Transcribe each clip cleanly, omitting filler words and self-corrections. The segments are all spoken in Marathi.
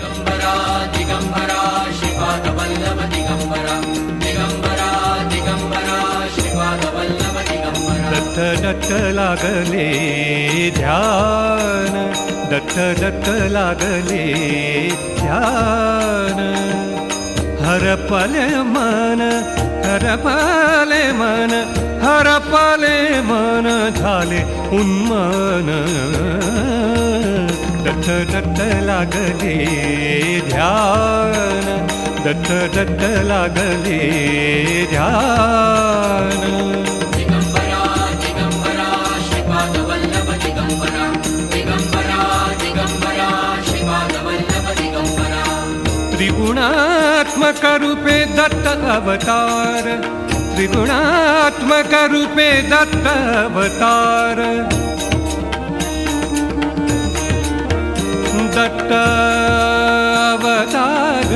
दिगंबरा दिगंबरा श्रीपाद वल्लभ दिगंबरा दिगंबरा दिगंबरा श्रीपाद वल्लभ दिगंबरा दत्त दत्त लागले ध्यान दत्त दत्त लागले ध्यान हरपले मन हरपले मन हरपले मन झाले उन्मन दत्त दत्त लागले ध्यान दत्त दत्त लागले ध्यान दिगंबरा दिगंबरा श्रीपाद वल्लभ दिगंबरा दिगंबरा दिगंबरा श्रीपाद वल्लभ दिगंबरा त्रिगुणात्मक रूपे दत्त अवतार त्रिगुणात्मक रूपे दत्त अवतार दत्त अवतार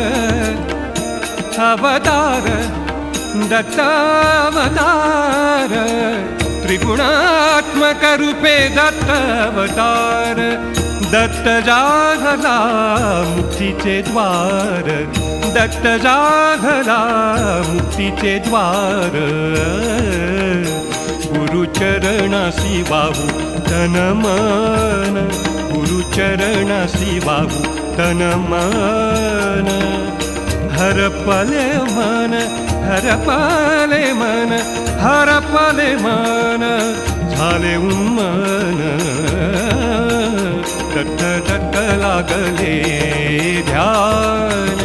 अवतार दत्त अवतार त्रिगुणात्मक रूपे दत्त अवतार दत्त जागला मुक्तीचे द्वार दत्त जागला मुक्तीचे द्वार गुरुचरणासी वाहू तन मन गुरुचरणासी वाहू तन मन हरपले मन हरपले मन हरपले मन झाले उन्मन दत्त दत्त लागले ध्यान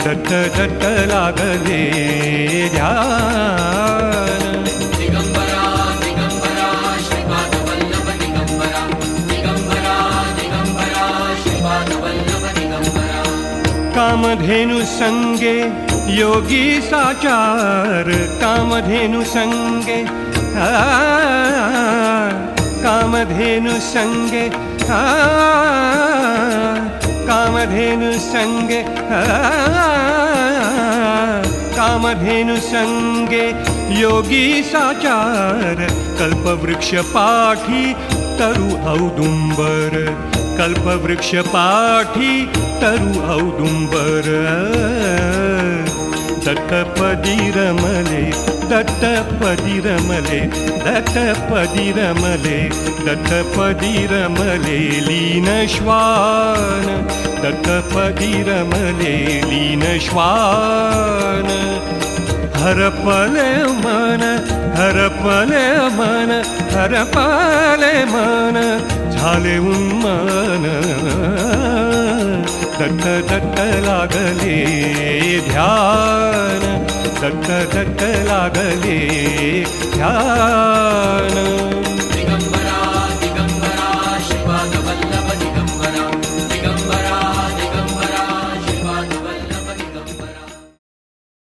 दत्त दत्त लागले ध्यान दिगंबरा दिगंबरा श्रीपाद वल्लभ दिगंबरा दिगंबरा दिगंबरा श्रीपाद वल्लभ दिगंबरा कामधेनु संगे योगी साचार कामधेनु संगे कामधेनु संगे कामधेनु संगे कामधेनु संगे योगी साचार कल्पवृक्ष पाठी तरु औदुंबर कल्पवृक्ष पाठी तरु औदुंबर दत्तपदी रमले दत्तपदी रमले दत्तपदी रमले दत्तपदी रमले लीन श्वान दत्तपदी रमले लीन श्वान हरपले मन हरपले मन हरपले मन झाले उन्मन दत्त दत्त लागले ध्यान दत्त दत्त लागले ध्यान